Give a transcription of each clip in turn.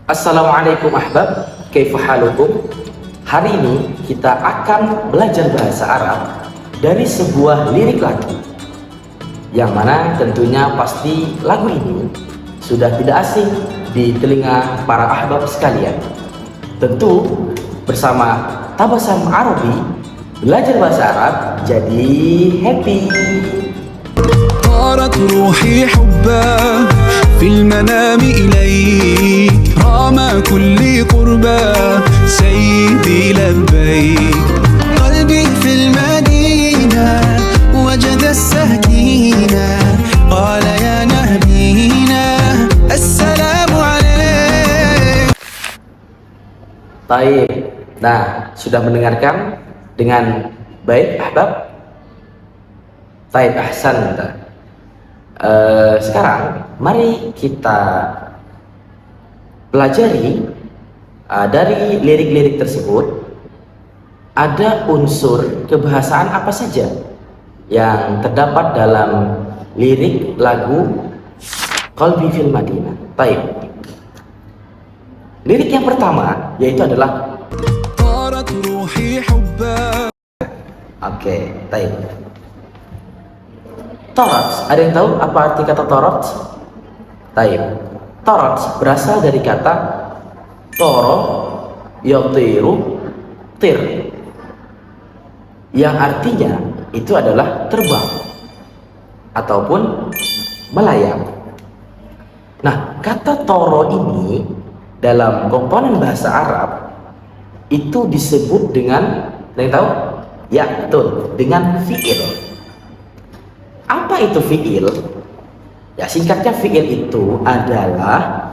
Assalamualaikum ahbab, kaifa halukum? Hari ini kita akan belajar bahasa Arab dari sebuah lirik lagu, yang mana tentunya pasti lagu ini sudah tidak asing di telinga para ahbab sekalian. Tentu bersama Tabasam Arabi, belajar bahasa Arab jadi happy. طارت روحي حبا في المنام إليك رام كل قربا سيدي لبيك قلبي في المدينة وجد السكينة قال يا نبينا السلام عليك. Baik, nah sudah mendengarkan dengan baik ahbab? Baik, ahsan. Sekarang mari kita pelajari dari lirik-lirik tersebut ada unsur kebahasaan apa saja yang terdapat dalam lirik lagu Qalbi fil Madinah. Baik, lirik yang pertama yaitu adalah طارت روحي حبا. Oke, baik. Torat, ada yang tahu apa arti kata torat? Taib. Torat berasal dari kata toro yotiru tir, yang artinya itu adalah terbang ataupun melayang. Nah, kata toro ini dalam komponen bahasa Arab itu disebut dengan, ada yang tahu? Ya, betul, dengan fi'il. Apa itu fi'il? Ya, singkatnya fi'il itu adalah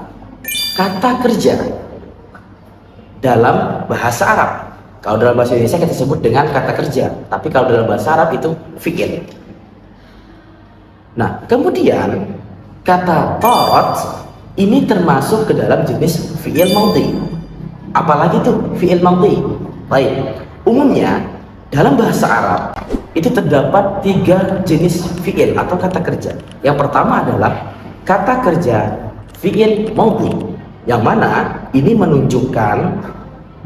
kata kerja dalam bahasa Arab. Kalau dalam bahasa Indonesia kita sebut dengan kata kerja, tapi kalau dalam bahasa Arab itu fi'il. Nah, kemudian kata tarat ini termasuk ke dalam jenis fi'il madhi. Apalagi tuh fi'il madhi? Baik, umumnya dalam bahasa Arab itu terdapat 3 jenis fi'il atau kata kerja. Yang pertama adalah kata kerja fi'il madhi, yang mana ini menunjukkan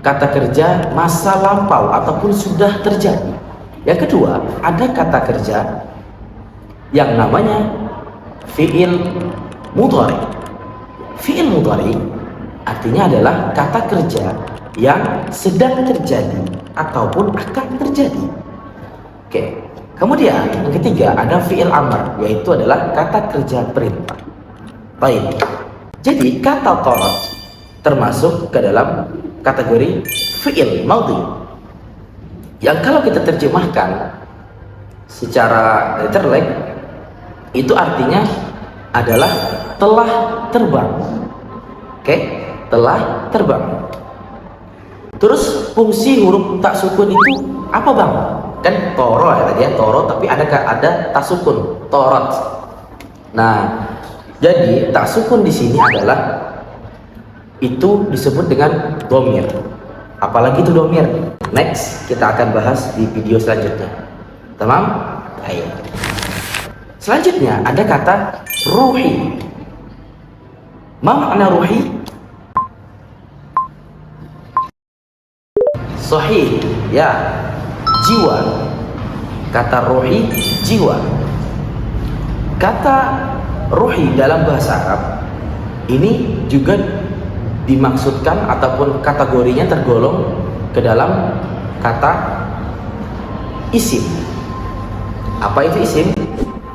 kata kerja masa lampau ataupun sudah terjadi. Yang kedua, ada kata kerja yang namanya fi'il mudhari. Fi'il mudhari artinya adalah kata kerja yang sedang terjadi ataupun akan terjadi. Oke, kemudian yang ketiga ada fi'il amr, yaitu adalah kata kerja perintah. Baik, jadi kata tarat termasuk ke dalam kategori fi'il madhi, yang kalau kita terjemahkan secara literal itu artinya adalah telah terbang. Oke, telah terbang. Terus fungsi huruf tak sukun itu apa, Bang? Kan toro ya tadi ya, toro, tapi ada tak sukun, torot. Nah, jadi tak sukun di sini adalah itu disebut dengan domir. Apalagi itu domir? Next kita akan bahas di video selanjutnya. Tamam? Baik. Selanjutnya ada kata ruhi. Ma makna ruhi? Sahih, ya, jiwa. Kata ruhi, jiwa. Kata ruhi dalam bahasa Arab ini juga dimaksudkan ataupun kategorinya tergolong ke dalam kata isim. Apa itu isim?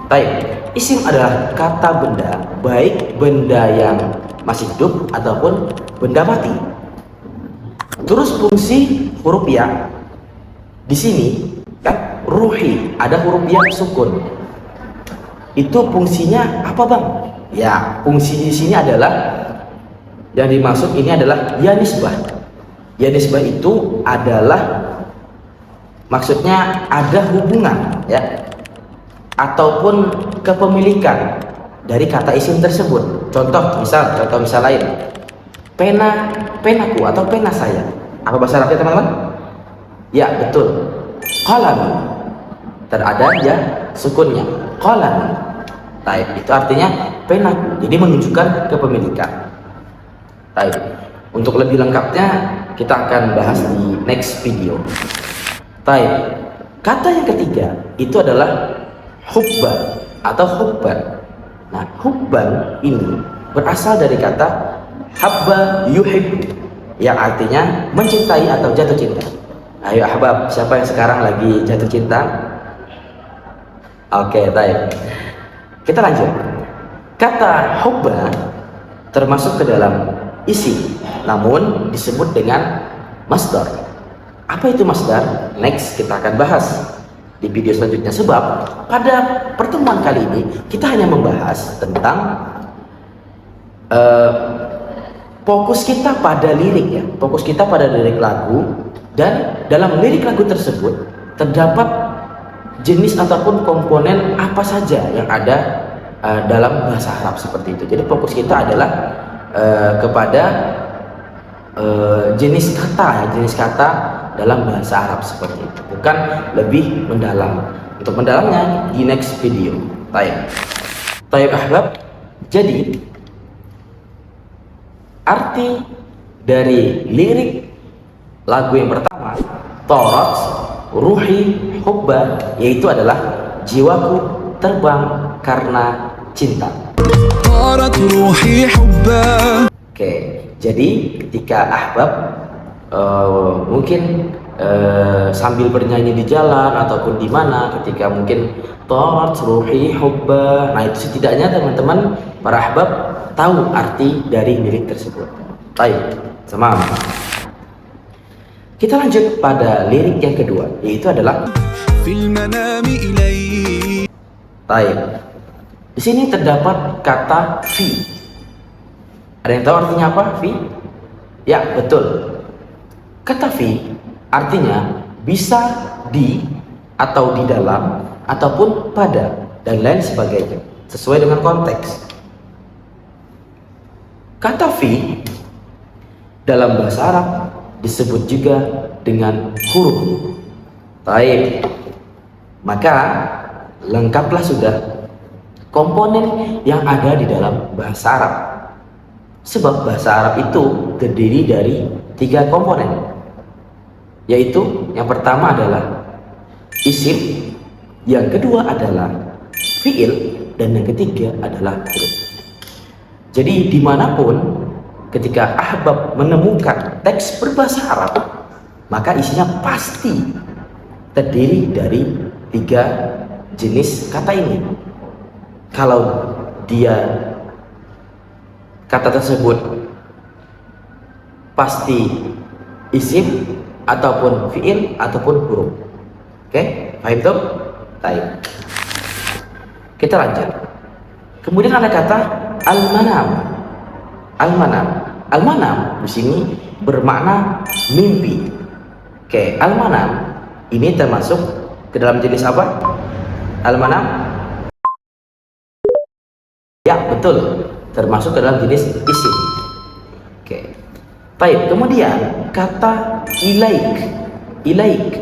Baik, isim adalah kata benda, baik benda yang masih hidup ataupun benda mati. Terus fungsi huruf ya di sini kan ruhi, ada huruf ya sukun. Itu fungsinya apa, Bang? Ya, fungsi di sini adalah yang dimaksud ini adalah ya nisbah. Ya nisbah itu adalah maksudnya ada hubungan ya ataupun kepemilikan dari kata isim tersebut. Contoh misal lain. Penaku atau pena saya. Apa bahasa Arabnya, teman-teman? Ya, betul. Qalam. Terada ya sukunnya. Qalam. Taib itu artinya penaku. Jadi menunjukkan kepemilikan. Baik. Untuk lebih lengkapnya kita akan bahas di next video. Baik. Kata yang ketiga itu adalah hubban atau hubban. Nah, hubban ini berasal dari kata habba yuhib, yang artinya mencintai atau jatuh cinta. Ayo ahbab, siapa yang sekarang lagi jatuh cinta? Oke, baik. Kita lanjut. Kata hubba termasuk ke dalam isim, namun disebut dengan masdar. Apa itu masdar? Next kita akan bahas di video selanjutnya, sebab pada pertemuan kali ini kita hanya membahas tentang fokus kita pada lirik ya, fokus kita pada lirik lagu, dan dalam lirik lagu tersebut terdapat jenis ataupun komponen apa saja yang ada dalam bahasa Arab seperti itu. Jadi fokus kita adalah kepada jenis kata dalam bahasa Arab seperti itu, bukan lebih mendalam. Untuk mendalamnya di next video. Taib ahbab. Jadi arti dari lirik lagu yang pertama, Torat ruhi hubba, yaitu adalah jiwaku terbang karena cinta. طارت روحي حبا. Oke, jadi ketika ahbab mungkin sambil bernyanyi di jalan ataupun di mana, ketika mungkin Torat ruhi hubba, nah itu setidaknya teman-teman para ahbab tahu arti dari lirik tersebut. Baik, sama. Kita lanjut pada lirik yang kedua, yaitu adalah في المنام إليك. Baik. Di sini terdapat kata fi. Ada yang tahu artinya apa? Fi? Ya, betul. Kata fi artinya bisa di atau di dalam ataupun pada dan lain sebagainya, sesuai dengan konteks. Kata fi dalam bahasa Arab disebut juga dengan huruf. Baik. Maka lengkaplah sudah komponen yang ada di dalam bahasa Arab. Sebab bahasa Arab itu terdiri dari 3 komponen, yaitu yang pertama adalah isim, yang kedua adalah fiil, dan yang ketiga adalah huruf. Jadi dimanapun ketika ahbab menemukan teks berbahasa Arab, maka isinya pasti terdiri dari 3 jenis kata ini. Kalau dia kata tersebut pasti isim ataupun fiil ataupun huruf. Oke, paham tuh? Baik. Kita lanjut. Kemudian ada kata al-manam. Al-manam. Al-manam di sini bermakna mimpi. Oke, al-manam ini termasuk ke dalam jenis apa? Al-manam? Ya, betul. Termasuk ke dalam jenis isim. Oke. Baik, kemudian kata ilaik. Ilaik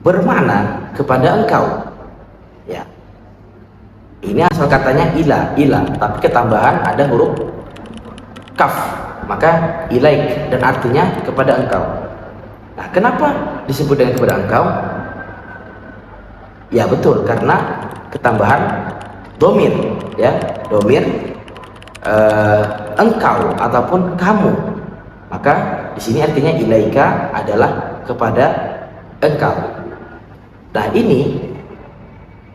bermakna kepada engkau. Ya. Ini asal katanya ila, tapi ketambahan ada huruf kaf. Maka ilaik, dan artinya kepada engkau. Nah, kenapa disebut dengan kepada engkau? Ya betul, karena ketambahan domir, ya, domir engkau ataupun kamu. Maka di sini artinya ilaika adalah kepada engkau. Nah, ini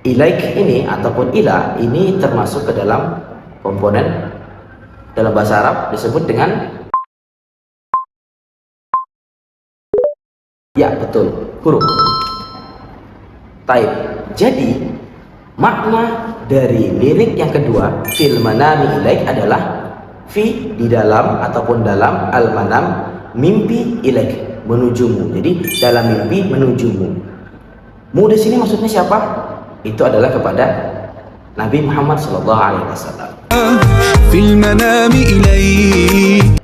ilaik ini ataupun ila ini termasuk ke dalam komponen dalam bahasa Arab disebut dengan, ya betul, huruf. Taib. Jadi makna dari lirik yang kedua, fil manami ilaik, adalah fi di dalam ataupun dalam, al manam mimpi, ilaik menujumu. Jadi dalam mimpi menujumu. Mu di sini maksudnya siapa? Itu adalah kepada Nabi Muhammad SAW. في المنام إليك.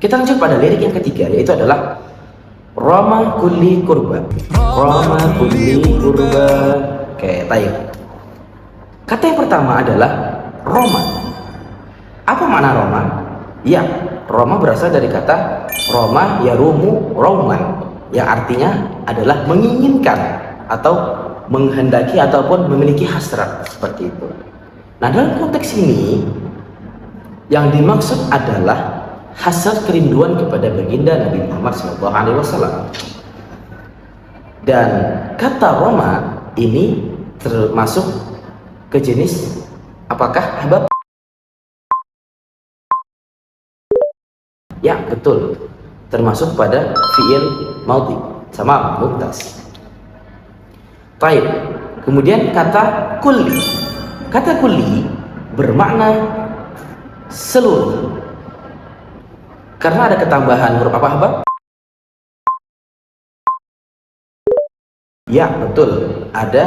Kita lanjut pada lirik yang ketiga, yaitu adalah Rama kulli kurba. Rama kulli kurba. Oke, baik. Kata yang pertama adalah Roma. Apa makna Roma? Ya, Roma berasal dari kata Roma yarumu Roman, yang artinya adalah menginginkan atau menghendaki ataupun memiliki hasrat, seperti itu. Nah, dalam konteks ini yang dimaksud adalah hasrat kerinduan kepada baginda Nabi Muhammad SAW. Dan kata Roma ini termasuk ke jenis apakah, Ahbab? Ya, betul. Termasuk pada fi'il maudhi sama mumtaz. Baik. Kemudian kata kulli. Kata kulli bermakna seluruh. Karena ada ketambahan huruf apa, Ahbab? Ya, betul. Ada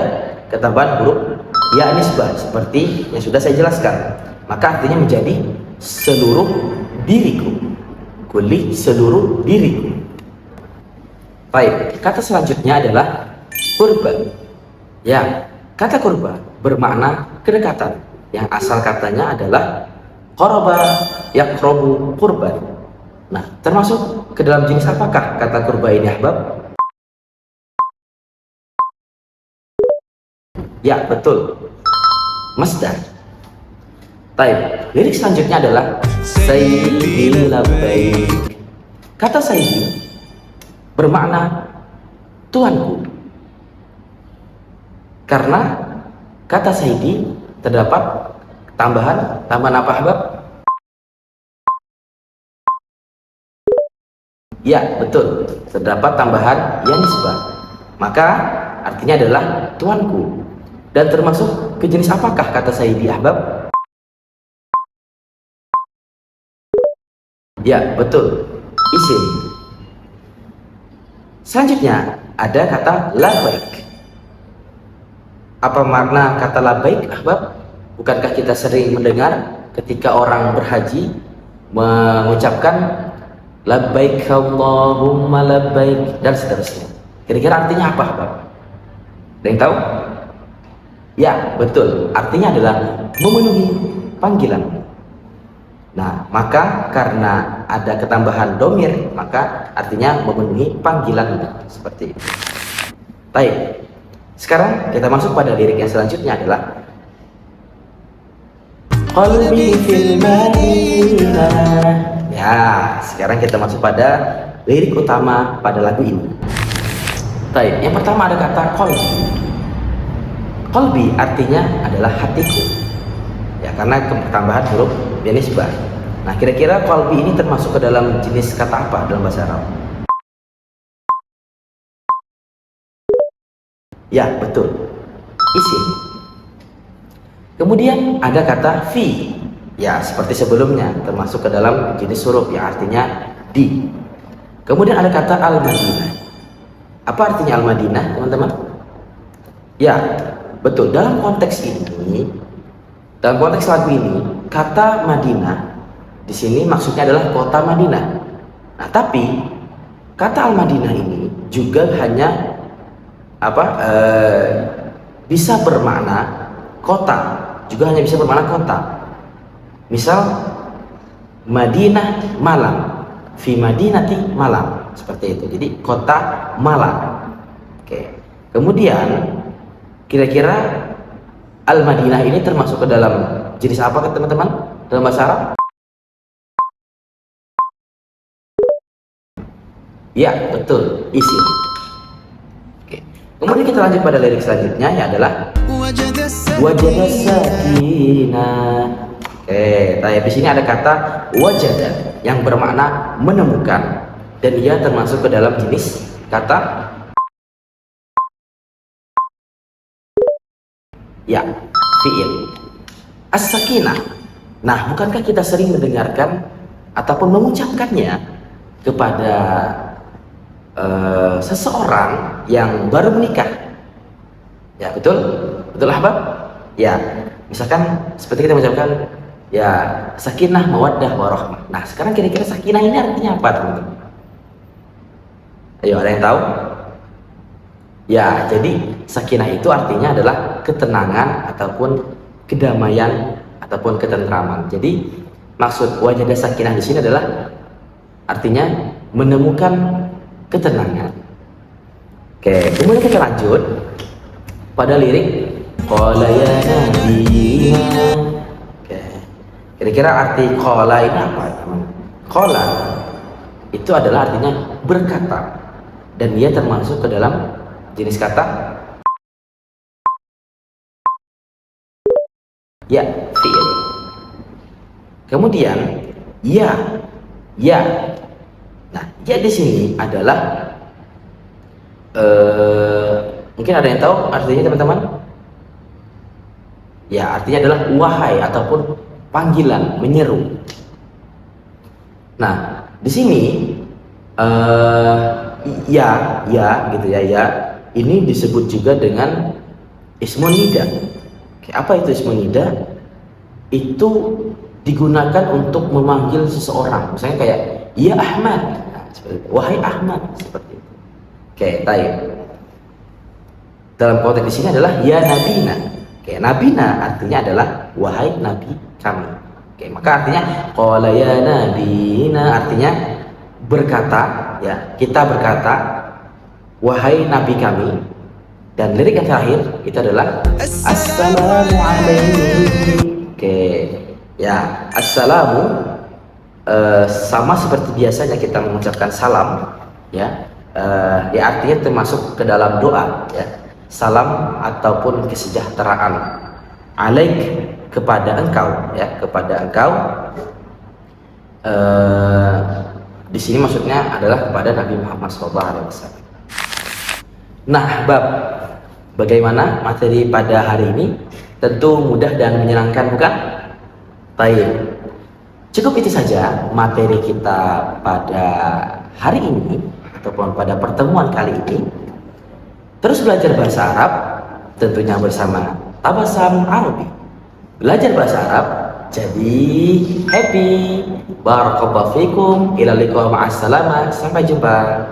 ketambahan huruf ya nisbah seperti yang sudah saya jelaskan. Maka artinya menjadi seluruh diriku. Kulli seluruh diriku. Baik, kata selanjutnya adalah kurba. Ya, kata kurba bermakna kedekatan. Yang asal katanya adalah qoroba yaqrobu kurban. Nah, termasuk ke dalam jenis apakah kata kurba ini, Ahbab? Ya, betul. Masdar. Baik, lirik selanjutnya adalah Sayyidi labbaik. Kata Sayyidi bermakna tuanku. Karena kata Sayyidi terdapat tambahan apa, Ahbab? Ya, betul. Terdapat tambahan ya nisbah. Maka artinya adalah tuanku. Dan termasuk ke jenis apakah kata Sayyidi, Ahbab? Ya, betul. Isim. Selanjutnya ada kata labbaik. Apa makna kata labbaik, Ahbab? Bukankah kita sering mendengar ketika orang berhaji mengucapkan labbaik Allahumma labbaik dan seterusnya. Kira-kira artinya apa, Ahbab? Ada yang tahu? Ya, betul. Artinya adalah memenuhi panggilan. Nah, maka karena ada ketambahan domir, maka artinya memenuhi panggilan, seperti itu. Baik, sekarang kita masuk pada lirik yang selanjutnya adalah Qalbi fil Madinah. Ya, sekarang kita masuk pada lirik utama pada lagu ini. Baik, yang pertama ada kata qalbi. Qalbi artinya adalah hatiku. Ya, karena ketambahan huruf nisbah. Nah, kira-kira qalbi ini termasuk ke dalam jenis kata apa dalam bahasa Arab? Ya, betul. Isim. Kemudian ada kata fi. Ya, seperti sebelumnya, termasuk ke dalam jenis huruf yang artinya di. Kemudian ada kata al-Madinah. Apa artinya al-Madinah, teman-teman? Ya, betul. Dalam konteks ini, dalam konteks lagu ini, kata Madinah di sini maksudnya adalah kota Madinah. Nah, tapi kata al-Madinah ini juga hanya bisa bermakna kota, juga hanya bisa bermakna kota. Misal Madinah Malang, fi Madinati Malang, seperti itu. Jadi kota Malang. Oke. Kemudian kira-kira Al-Madinah ini termasuk ke dalam jenis apa, teman-teman, dalam bahasa Arab? Ya, betul, isim. Oke. Kemudian kita lanjut pada lirik selanjutnya, yang adalah wajada sakinah. Oke, di sini ada kata wajada yang bermakna menemukan, dan ia termasuk ke dalam jenis kata ya, fi'il as-sakinah. Nah, bukankah kita sering mendengarkan ataupun mengucapkannya kepada seseorang yang baru menikah? Ya, betul? Betul, Ahbab? Ya, misalkan seperti kita mengucapkan ya, sakinah, mawaddah, warahmah. Nah, sekarang kira-kira sakinah ini artinya apa, teman-teman? Ayo, ada yang tahu? Ya, jadi sakinah itu artinya adalah ketenangan ataupun kedamaian ataupun ketentraman. Jadi Maksud wajada sakinah di sini adalah artinya menemukan ketenangan. Oke, kemudian kita lanjut pada lirik qala ya nabiyina. Oke. Kira-kira arti qala ini apa, teman? Qala itu adalah artinya berkata, dan dia termasuk ke dalam jenis kata ya fi'il. Kemudian ya. Nah, ya di sini adalah mungkin ada yang tahu artinya, teman-teman? Ya, artinya adalah wahai ataupun panggilan, menyeru. Nah, di sini ya gitu ya, ya ini disebut juga dengan ismun nida. Oke, apa itu ismun nida? Itu digunakan untuk memanggil seseorang, misalnya kayak ya Ahmad, nah, seperti itu. Wahai Ahmad, seperti itu. Oke, taib. Dalam konteks di sini adalah ya nabina. Oke, nabina artinya adalah wahai nabi kami. Oke, maka artinya qala ya nabina artinya berkata, ya, kita berkata wahai nabi kami. Dan lirik yang terakhir itu adalah assalamu alaikum. Oke, ya, assalamu sama seperti biasanya kita mengucapkan salam, ya, ya artinya termasuk ke dalam doa, ya, salam ataupun kesejahteraan. Alaik kepada engkau, ya, kepada engkau. Di sini maksudnya adalah kepada Nabi Muhammad SAW. Nah, bab bagaimana materi pada hari ini? Tentu mudah dan menyenangkan, bukan? Baik. Cukup itu saja materi kita pada hari ini ataupun pada pertemuan kali ini. Terus belajar bahasa Arab tentunya bersama Tabasam Arabi. Belajar bahasa Arab jadi happy. Barakallahu fikum. Ila liqa ma'as salama. Sampai jumpa.